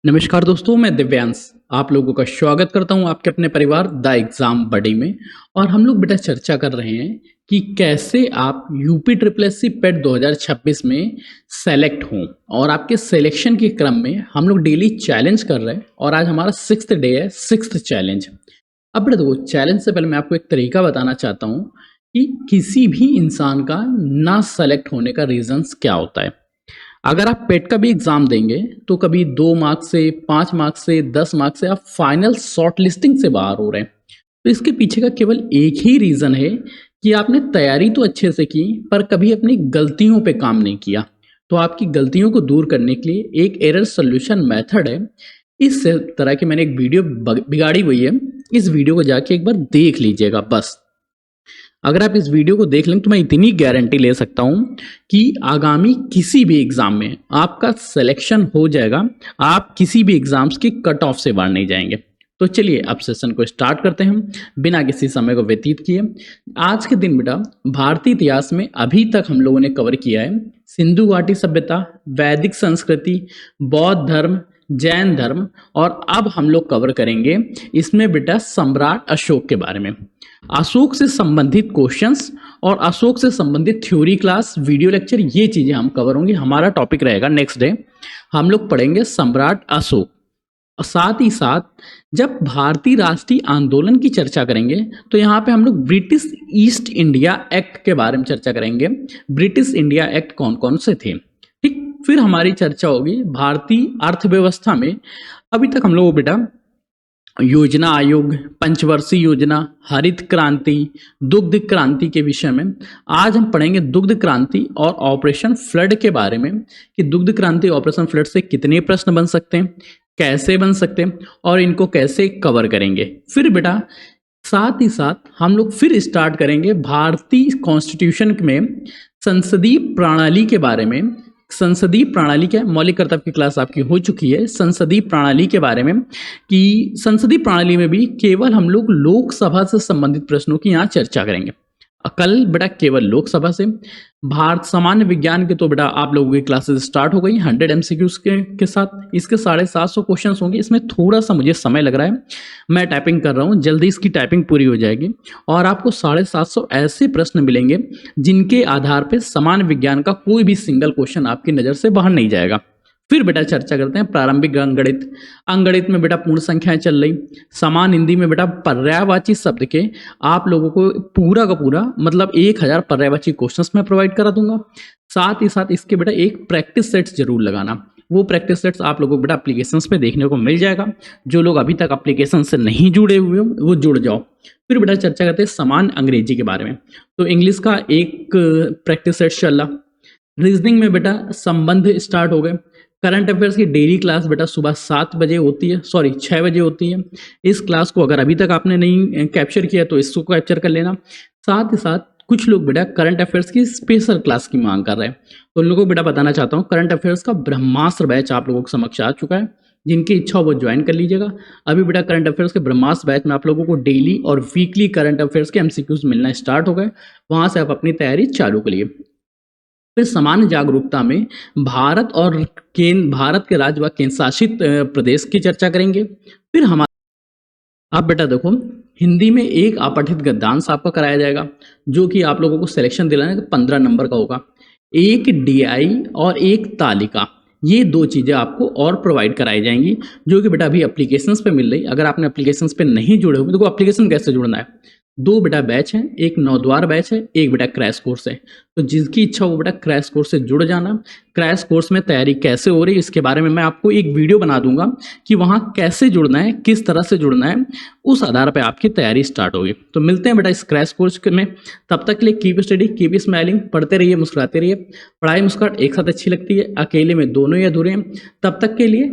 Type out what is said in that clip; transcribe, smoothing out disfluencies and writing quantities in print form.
नमस्कार दोस्तों, मैं दिव्यांश आप लोगों का स्वागत करता हूं आपके अपने परिवार द एग्जाम बडी में। और हम लोग बेटा चर्चा कर रहे हैं कि कैसे आप यूपी ट्रिपल एससी पेट 2026 में सेलेक्ट हों। और आपके सिलेक्शन के क्रम में हम लोग डेली चैलेंज कर रहे हैं और आज हमारा 6th डे है, 6th चैलेंज। अब बेटा देखो, चैलेंज से पहले मैं आपको एक तरीका बताना चाहता हूँ कि किसी भी इंसान का ना सेलेक्ट होने का रीजंस क्या होता है। अगर आप पेट का भी एग्जाम देंगे तो कभी 2 मार्क्स से, 5 मार्क्स से, 10 मार्क्स से आप फाइनल शॉर्ट लिस्टिंग से बाहर हो रहे हैं। तो इसके पीछे का केवल एक ही रीजन है कि आपने तैयारी तो अच्छे से की पर कभी अपनी गलतियों पे काम नहीं किया। तो आपकी गलतियों को दूर करने के लिए एक एरर सोल्यूशन मेथड है। इस तरह की मैंने एक वीडियो बिगाड़ी हुई है, इस वीडियो को जाके एक बार देख लीजिएगा बस। अगर आप इस वीडियो को देख लें तो मैं इतनी गारंटी ले सकता हूं कि आगामी किसी भी एग्जाम में आपका सिलेक्शन हो जाएगा। आप किसी भी एग्जाम्स की कट ऑफ से बाहर नहीं जाएंगे। तो चलिए अब सेशन को स्टार्ट करते हैं बिना किसी समय को व्यतीत किए। आज के दिन बेटा भारतीय इतिहास में अभी तक हम लोगों ने कवर किया है सिंधु घाटी सभ्यता, वैदिक संस्कृति, बौद्ध धर्म, जैन धर्म, और अब हम लोग कवर करेंगे इसमें बेटा सम्राट अशोक के बारे में। अशोक से संबंधित क्वेश्चंस और अशोक से संबंधित थ्योरी क्लास, वीडियो लेक्चर, ये चीजें हम कवर होंगी। हमारा टॉपिक रहेगा नेक्स्ट डे हम लोग पढ़ेंगे सम्राट अशोक। और साथ ही साथ जब भारतीय राष्ट्रीय आंदोलन की चर्चा करेंगे तो यहाँ पे हम लोग ब्रिटिश ईस्ट इंडिया एक्ट के बारे में चर्चा करेंगे। ब्रिटिश इंडिया एक्ट कौन कौन से थे, ठीक। फिर हमारी चर्चा होगी भारतीय अर्थव्यवस्था में। अभी तक हम लोग बेटा योजना आयोग, पंचवर्षीय योजना, हरित क्रांति, दुग्ध क्रांति के विषय में आज हम पढ़ेंगे दुग्ध क्रांति और ऑपरेशन फ्लड के बारे में कि दुग्ध क्रांति ऑपरेशन फ्लड से कितने प्रश्न बन सकते हैं, कैसे बन सकते हैं और इनको कैसे कवर करेंगे। फिर बेटा साथ ही साथ हम लोग फिर स्टार्ट करेंगे भारतीय कॉन्स्टिट्यूशन में संसदीय प्रणाली के बारे में। संसदीय प्रणाली क्या है, मौलिक कर्तव्य की क्लास आपकी हो चुकी है। संसदीय प्रणाली के बारे में कि संसदीय प्रणाली में भी केवल हम लोग लोकसभा से संबंधित प्रश्नों की यहाँ चर्चा करेंगे। कल बेटा केवल लोकसभा से। भारत सामान्य विज्ञान के तो बेटा आप लोगों की क्लासेस स्टार्ट हो गई 100 एमसीक्यूज के साथ। इसके 750 क्वेश्चंस होंगे। इसमें थोड़ा सा मुझे समय लग रहा है, मैं टाइपिंग कर रहा हूँ, जल्दी इसकी टाइपिंग पूरी हो जाएगी और आपको 750 ऐसे प्रश्न मिलेंगे जिनके आधार पर सामान्य विज्ञान का कोई भी सिंगल क्वेश्चन आपकी नज़र से बाहर नहीं जाएगा। फिर बेटा चर्चा करते हैं प्रारंभिक अंगणित। अंगणित में बेटा पूर्ण संख्याएं चल रही। समान हिंदी में बेटा पर्यायवाची शब्द के आप लोगों को पूरा का पूरा मतलब 1000 पर्यायवाची क्वेश्चंस मैं प्रोवाइड करा दूंगा। साथ ही साथ इसके बेटा एक प्रैक्टिस सेट्स जरूर लगाना। वो प्रैक्टिस सेट्स आप लोगों को बेटा एप्लीकेशंस पे देखने को मिल जाएगा। जो लोग अभी तक एप्लीकेशन से नहीं जुड़े हुए हो वो जुड़ जाओ। फिर बेटा चर्चा करते हैं समान अंग्रेजी के बारे में। तो इंग्लिश का एक प्रैक्टिस सेट चल रहा। रीजनिंग में बेटा संबंध स्टार्ट हो गए। करंट अफेयर्स की डेली क्लास बेटा सुबह 7 बजे होती है, 6 बजे होती है। इस क्लास को अगर अभी तक आपने नहीं कैप्चर किया तो इसको कैप्चर कर लेना। साथ ही साथ कुछ लोग बेटा करंट अफेयर्स की स्पेशल क्लास की मांग कर रहे हैं, तो उन लोगों को बेटा बताना चाहता हूँ करंट अफेयर्स का ब्रह्मास्त्र बैच आप लोगों के समक्ष आ चुका है। जिनकी इच्छा हो वो ज्वाइन कर लीजिएगा। अभी बेटा करंट अफेयर्स के ब्रह्मास्त्र बैच में आप लोगों को डेली और वीकली करंट अफेयर्स के एमसीक्यूज मिलना स्टार्ट हो गए। वहां से आप अपनी तैयारी चालू करिए। फिर सामान्य जागरूकता में भारत और भारत के राज्य व केंद्र शासित प्रदेश की चर्चा करेंगे। फिर हमारा आप बेटा देखो हिंदी में एक अपठित गद्यांश आपका कराया जाएगा जो कि आप लोगों को सिलेक्शन दिलाने का 15 नंबर का होगा। एक डीआई और एक तालिका, ये 2 चीज़ें आपको और प्रोवाइड कराई जाएंगी जो कि बेटा अभी एप्लीकेशंस पे मिल रही। अगर आपने एप्लीकेशंस पे नहीं जुड़े हुए तो एप्लीकेशन कैसे जुड़ना है, 2 बेटा बैच हैं, एक 9 द्वार बैच है, एक बेटा क्रैश कोर्स है। तो जिसकी इच्छा हो बेटा क्रैश कोर्स से जुड़ जाना। क्रैश कोर्स में तैयारी कैसे हो रही है इसके बारे में मैं आपको एक वीडियो बना दूंगा कि वहाँ कैसे जुड़ना है, किस तरह से जुड़ना है, उस आधार पर आपकी तैयारी स्टार्ट होगी। तो मिलते हैं बेटा इस क्रैश कोर्स में। तब तक के लिए कीप स्टडी, कीप स्माइलिंग, पढ़ते रहिए, मुस्कुराते रहिए। पढ़ाई मुस्कुराहट एक साथ अच्छी लगती है, अकेले में दोनों ही अधूरे हैं। तब तक के लिए